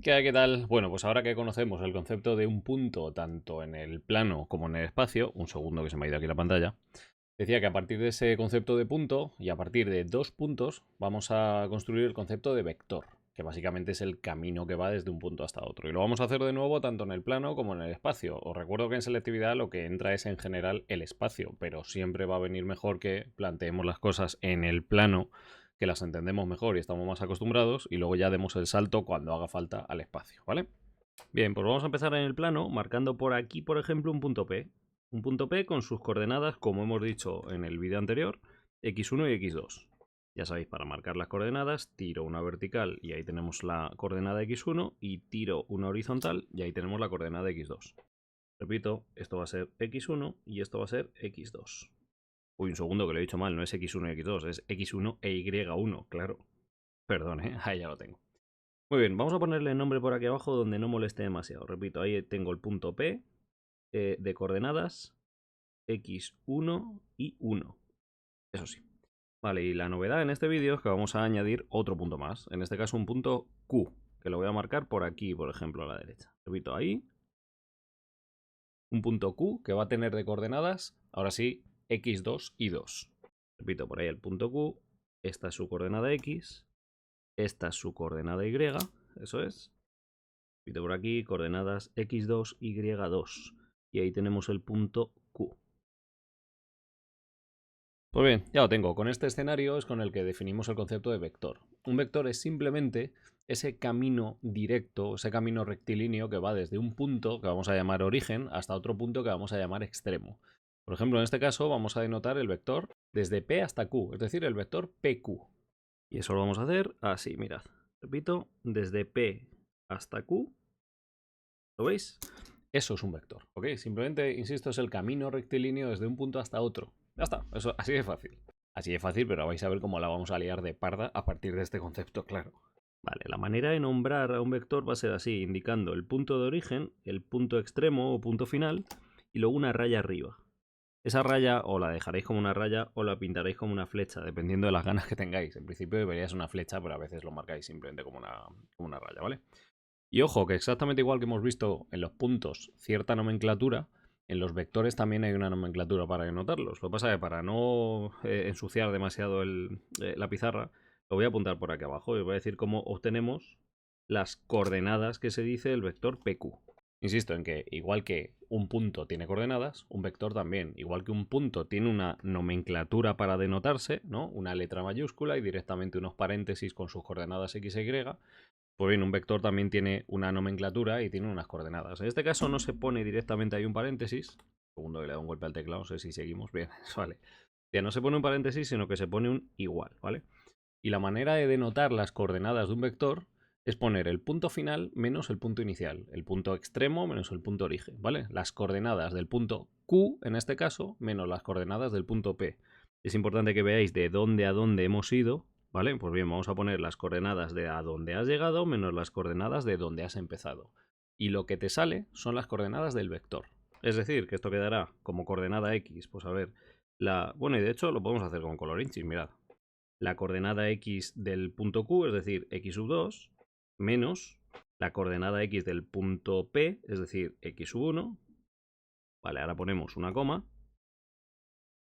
¿Qué tal? Bueno, pues ahora que conocemos el concepto de un punto tanto en el plano como en el espacio, un segundo que se me ha ido aquí la pantalla, decía que a partir de ese concepto de punto y a partir de dos puntos vamos a construir el concepto de vector, que básicamente es el camino que va desde un punto hasta otro. Y lo vamos a hacer de nuevo tanto en el plano como en el espacio. Os recuerdo que en selectividad lo que entra es en general el espacio, pero siempre va a venir mejor que planteemos las cosas en el plano, que las entendemos mejor y estamos más acostumbrados, y luego ya demos el salto cuando haga falta al espacio, ¿vale? Bien, pues vamos a empezar en el plano marcando por aquí, por ejemplo, un punto P. Un punto P con sus coordenadas, como hemos dicho en el vídeo anterior, x1 y x2. Ya sabéis, para marcar las coordenadas, tiro una vertical y ahí tenemos la coordenada x1 y tiro una horizontal y ahí tenemos la coordenada x2. Repito, esto va a ser x1 y esto va a ser x2. Uy, un segundo que lo he dicho mal, no es x1 y x2, es x1 e y1, claro. Perdón, ahí ya lo tengo. Muy bien, vamos a ponerle nombre por aquí abajo donde no moleste demasiado. Repito, ahí tengo el punto P de coordenadas x1 y 1. Eso sí. Vale, y la novedad en este vídeo es que vamos a añadir otro punto más. En este caso un punto Q, que lo voy a marcar por aquí, por ejemplo, a la derecha. Repito, ahí. Un punto Q que va a tener de coordenadas, ahora sí, x2 y 2. Repito, por ahí el punto Q. Esta es su coordenada x. Esta es su coordenada y. Eso es. Repito por aquí, coordenadas x2, y2. Y ahí tenemos el punto Q. Pues bien, ya lo tengo. Con este escenario es con el que definimos el concepto de vector. Un vector es simplemente ese camino directo, ese camino rectilíneo que va desde un punto que vamos a llamar origen hasta otro punto que vamos a llamar extremo. Por ejemplo, en este caso vamos a denotar el vector desde P hasta Q, es decir, el vector PQ. Y eso lo vamos a hacer así, mirad. Repito, desde P hasta Q. ¿Lo veis? Eso es un vector, ¿ok? Simplemente, insisto, es el camino rectilíneo desde un punto hasta otro. Ya está, eso así de fácil. Así de fácil, pero vais a ver cómo la vamos a liar de parda a partir de este concepto, claro. Vale, la manera de nombrar a un vector va a ser así, indicando el punto de origen, el punto extremo o punto final, y luego una raya arriba. Esa raya o la dejaréis como una raya o la pintaréis como una flecha, dependiendo de las ganas que tengáis. En principio debería ser una flecha, pero a veces lo marcáis simplemente como una raya, ¿vale? Y ojo, que exactamente igual que hemos visto en los puntos cierta nomenclatura, en los vectores también hay una nomenclatura para denotarlos. Lo que pasa es que para no ensuciar demasiado la pizarra, lo voy a apuntar por aquí abajo y os voy a decir cómo obtenemos las coordenadas que se dice el vector PQ. Insisto en que igual que un punto tiene coordenadas, un vector también. Igual que un punto tiene una nomenclatura para denotarse, ¿no? Una letra mayúscula y directamente unos paréntesis con sus coordenadas x y, pues bien, un vector también tiene una nomenclatura y tiene unas coordenadas. En este caso no se pone directamente ahí un paréntesis. Segundo que le da un golpe al teclado, no sé si seguimos bien. Vale. Ya no se pone un paréntesis, sino que se pone un igual, ¿vale? Y la manera de denotar las coordenadas de un vector es poner el punto final menos el punto inicial, el punto extremo menos el punto origen, ¿vale? Las coordenadas del punto Q, en este caso, menos las coordenadas del punto P. Es importante que veáis de dónde a dónde hemos ido, ¿vale? Pues bien, vamos a poner las coordenadas de a dónde has llegado menos las coordenadas de dónde has empezado. Y lo que te sale son las coordenadas del vector. Es decir, que esto quedará como coordenada X, pues a ver, bueno, y de hecho lo podemos hacer con colorinchis, mirad. La coordenada X del punto Q, es decir, X sub 2, menos la coordenada X del punto P, es decir, X sub 1. Vale, ahora ponemos una coma.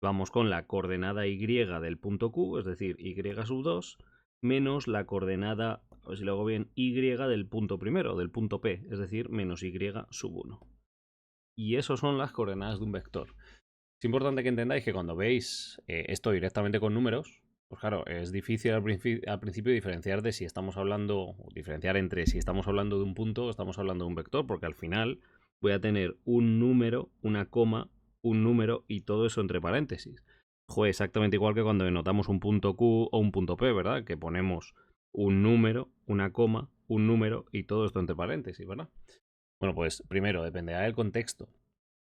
Vamos con la coordenada Y del punto Q, es decir, Y sub 2, menos la coordenada, a ver si lo hago bien, Y del punto primero, del punto P, es decir, menos Y sub 1. Y eso son las coordenadas de un vector. Es importante que entendáis que cuando veis esto directamente con números, pues claro, es difícil al principio diferenciar de si estamos hablando, diferenciar entre si estamos hablando de un punto o estamos hablando de un vector, porque al final voy a tener un número, una coma, un número y todo eso entre paréntesis. Joder, exactamente igual que cuando denotamos un punto Q o un punto P, ¿verdad? Que ponemos un número, una coma, un número y todo esto entre paréntesis, ¿verdad? Bueno, pues primero dependerá del contexto.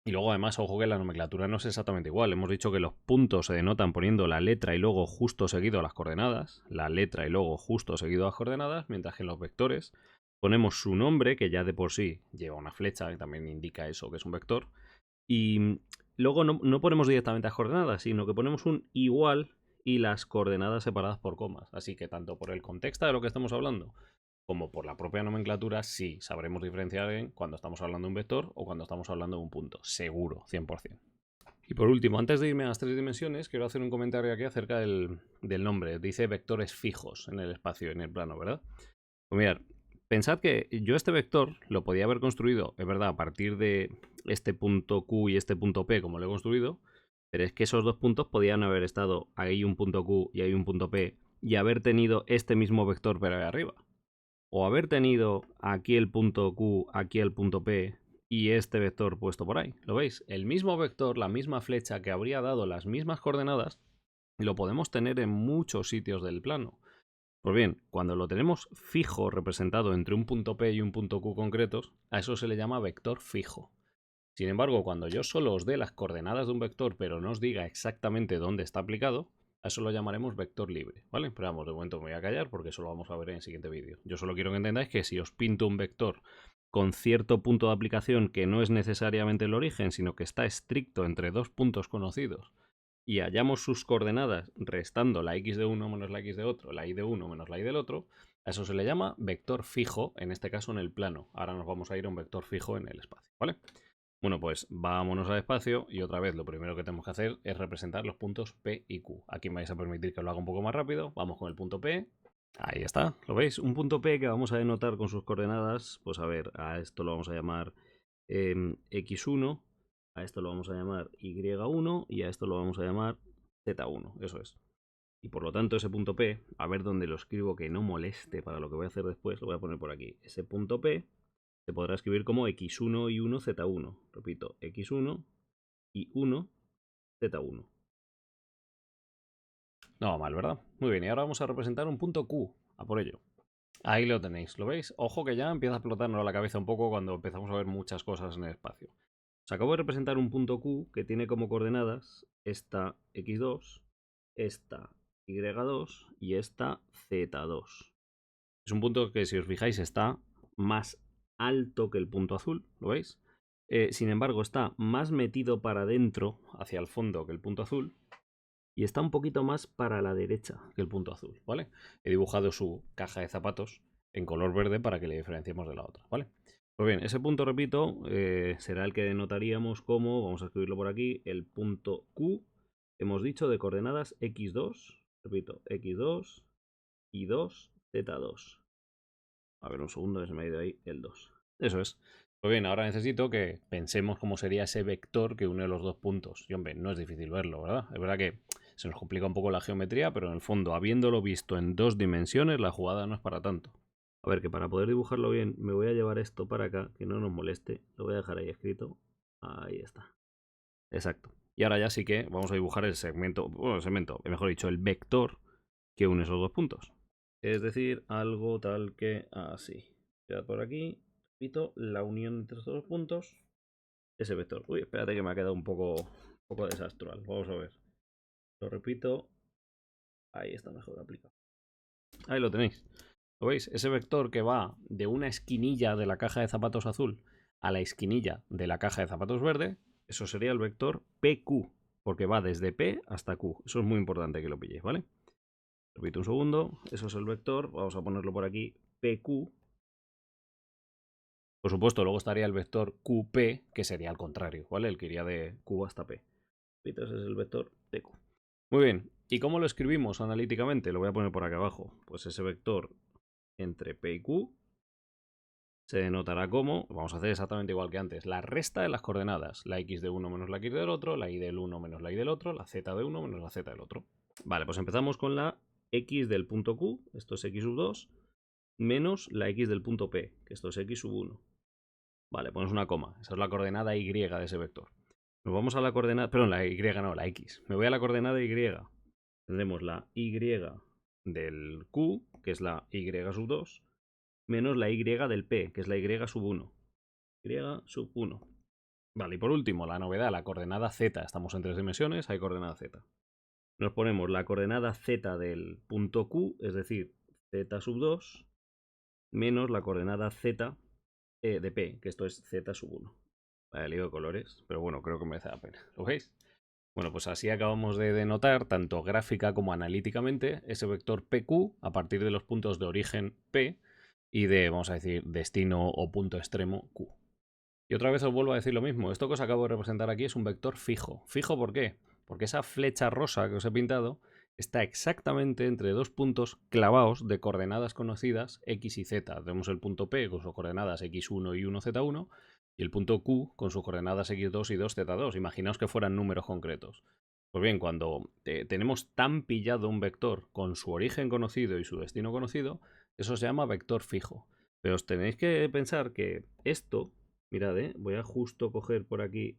Y luego además, ojo que la nomenclatura no es exactamente igual. Hemos dicho que los puntos se denotan poniendo la letra y luego justo seguido a las coordenadas. La letra y luego justo seguido a las coordenadas. Mientras que en los vectores ponemos su nombre, que ya de por sí lleva una flecha, que también indica eso, que es un vector. Y luego no ponemos directamente las coordenadas, sino que ponemos un igual y las coordenadas separadas por comas. Así que tanto por el contexto de lo que estamos hablando como por la propia nomenclatura, sí sabremos diferenciar en cuando estamos hablando de un vector o cuando estamos hablando de un punto. Seguro, 100%. Y por último, antes de irme a las 3 dimensiones, quiero hacer un comentario aquí acerca del nombre. Dice vectores fijos en el espacio, en el plano, ¿verdad? Pues mirad, pensad que yo este vector lo podía haber construido, es verdad, a partir de este punto Q y este punto P, como lo he construido, pero es que esos dos puntos podían haber estado ahí un punto Q y ahí un punto P y haber tenido este mismo vector pero ahí arriba. O haber tenido aquí el punto Q, aquí el punto P y este vector puesto por ahí. ¿Lo veis? El mismo vector, la misma flecha que habría dado las mismas coordenadas, lo podemos tener en muchos sitios del plano. Pues bien, cuando lo tenemos fijo representado entre un punto P y un punto Q concretos, a eso se le llama vector fijo. Sin embargo, cuando yo solo os dé las coordenadas de un vector pero no os diga exactamente dónde está aplicado, a eso lo llamaremos vector libre, ¿vale? Pero vamos, de momento me voy a callar porque eso lo vamos a ver en el siguiente vídeo. Yo solo quiero que entendáis que si os pinto un vector con cierto punto de aplicación que no es necesariamente el origen, sino que está estricto entre dos puntos conocidos, y hallamos sus coordenadas restando la x de uno menos la x de otro, la y de uno menos la y del otro, a eso se le llama vector fijo, en este caso en el plano. Ahora nos vamos a ir a un vector fijo en el espacio, ¿vale? Bueno, pues vámonos al espacio y otra vez lo primero que tenemos que hacer es representar los puntos P y Q. Aquí me vais a permitir que lo haga un poco más rápido. Vamos con el punto P. Ahí está, ¿lo veis? Un punto P que vamos a denotar con sus coordenadas. Pues a ver, a esto lo vamos a llamar x1, a esto lo vamos a llamar y1 y a esto lo vamos a llamar z1, eso es. Y por lo tanto ese punto P, a ver dónde lo escribo que no moleste para lo que voy a hacer después, lo voy a poner por aquí. Ese punto P se podrá escribir como x1 y 1 z1. Repito, x1 y 1 z1. No va mal, ¿verdad? Muy bien, y ahora vamos a representar un punto Q, a por ello. Ahí lo tenéis, ¿lo veis? Ojo que ya empieza a explotarnos la cabeza un poco cuando empezamos a ver muchas cosas en el espacio. Os acabo de representar un punto Q que tiene como coordenadas esta x2, esta y2 y esta z2. Es un punto que, si os fijáis, está más alto que el punto azul, ¿lo veis? Sin embargo, está más metido para adentro, hacia el fondo, que el punto azul, y está un poquito más para la derecha que el punto azul, ¿vale? He dibujado su caja de zapatos en color verde para que le diferenciemos de la otra, ¿vale? Pues bien, ese punto, repito, será el que denotaríamos como, vamos a escribirlo por aquí, el punto Q, hemos dicho, de coordenadas x2, repito, x2, y2, z2. A ver, un segundo, que se me ha ido ahí el 2. Eso es. Pues bien, ahora necesito que pensemos cómo sería ese vector que une los dos puntos. Y hombre, no es difícil verlo, ¿verdad? Es verdad que se nos complica un poco la geometría, pero en el fondo, habiéndolo visto en dos dimensiones, la jugada no es para tanto. A ver, que para poder dibujarlo bien, me voy a llevar esto para acá, que no nos moleste. Lo voy a dejar ahí escrito. Ahí está. Exacto. Y ahora ya sí que vamos a dibujar el segmento, bueno, el segmento, mejor dicho, el vector que une esos dos puntos. Es decir, algo tal que así. Queda por aquí, repito, la unión entre estos dos puntos, ese vector. Uy, espérate que me ha quedado un poco desastral. Vamos a ver. Lo repito. Ahí está mejor aplicado. Ahí lo tenéis. ¿Lo veis? Ese vector que va de una esquinilla de la caja de zapatos azul a la esquinilla de la caja de zapatos verde, eso sería el vector PQ, porque va desde P hasta Q. Eso es muy importante que lo pilléis, ¿vale? Repito un segundo, eso es el vector, vamos a ponerlo por aquí, PQ. Por supuesto, luego estaría el vector QP, que sería al contrario, ¿vale? El que iría de Q hasta P. Repito, ese es el vector PQ. Muy bien, ¿y cómo lo escribimos analíticamente? Lo voy a poner por aquí abajo. Pues ese vector entre P y Q se denotará como, vamos a hacer exactamente igual que antes, la resta de las coordenadas, la x de uno menos la x del otro, la y del uno menos la y del otro, la z de uno menos la z del otro. Vale, pues empezamos con la x del punto Q, esto es x sub 2, menos la x del punto P, que esto es x sub 1. Vale, ponemos una coma, esa es la coordenada y de ese vector. Nos vamos a la coordenada, perdón, la y no, la x. Me voy a la coordenada y. Tendremos la y del Q, que es la y sub 2, menos la y del P, que es la y sub 1. Y sub 1. Vale, y por último, la novedad, la coordenada z. Estamos en 3 dimensiones, hay coordenada z. Nos ponemos la coordenada z del punto Q, es decir, z sub 2, menos la coordenada z de P, que esto es z sub 1. Vale, lío de colores, pero bueno, creo que merece la pena. ¿Lo veis? Bueno, pues así acabamos de denotar, tanto gráfica como analíticamente, ese vector PQ a partir de los puntos de origen P y de, vamos a decir, destino o punto extremo Q. Y otra vez os vuelvo a decir lo mismo. Esto que os acabo de representar aquí es un vector fijo. ¿Fijo por qué? Porque esa flecha rosa que os he pintado está exactamente entre dos puntos clavados de coordenadas conocidas X y Z. Tenemos el punto P con sus coordenadas X1 y 1Z1 y el punto Q con sus coordenadas X2 y 2Z2. Imaginaos que fueran números concretos. Pues bien, cuando tenemos tan pillado un vector con su origen conocido y su destino conocido, eso se llama vector fijo. Pero os tenéis que pensar que esto, mirad, voy a justo coger por aquí,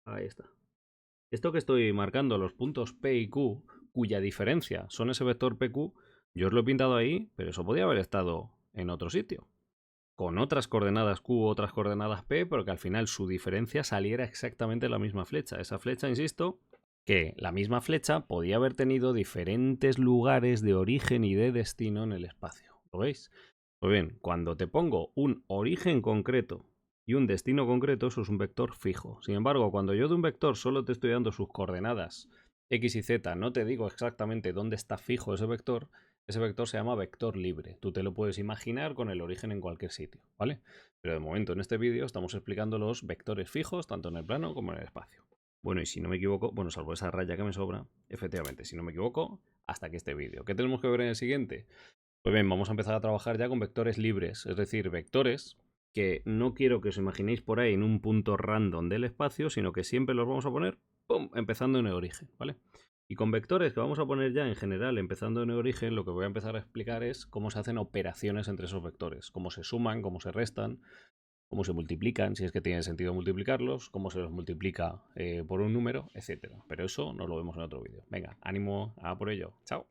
ahí está. Esto que estoy marcando, los puntos P y Q, cuya diferencia son ese vector PQ, yo os lo he pintado ahí, pero eso podía haber estado en otro sitio. Con otras coordenadas Q, otras coordenadas P, pero que al final su diferencia saliera exactamente la misma flecha. Esa flecha, insisto, que la misma flecha podía haber tenido diferentes lugares de origen y de destino en el espacio. ¿Lo veis? Pues bien, cuando te pongo un origen concreto y un destino concreto, eso es un vector fijo. Sin embargo, cuando yo de un vector solo te estoy dando sus coordenadas X y Z, no te digo exactamente dónde está fijo ese vector se llama vector libre. Tú te lo puedes imaginar con el origen en cualquier sitio, ¿vale? Pero de momento en este vídeo estamos explicando los vectores fijos, tanto en el plano como en el espacio. Bueno, y si no me equivoco, bueno, salvo esa raya que me sobra, efectivamente, si no me equivoco, hasta aquí este vídeo. ¿Qué tenemos que ver en el siguiente? Pues bien, vamos a empezar a trabajar ya con vectores libres, es decir, vectores que no quiero que os imaginéis por ahí en un punto random del espacio, sino que siempre los vamos a poner, ¡pum!, empezando en el origen, ¿vale? Y con vectores que vamos a poner ya en general empezando en el origen, lo que voy a empezar a explicar es cómo se hacen operaciones entre esos vectores, cómo se suman, cómo se restan, cómo se multiplican, si es que tiene sentido multiplicarlos, cómo se los multiplica por un número, etcétera. Pero eso nos lo vemos en otro vídeo. Venga, ánimo a por ello. Chao.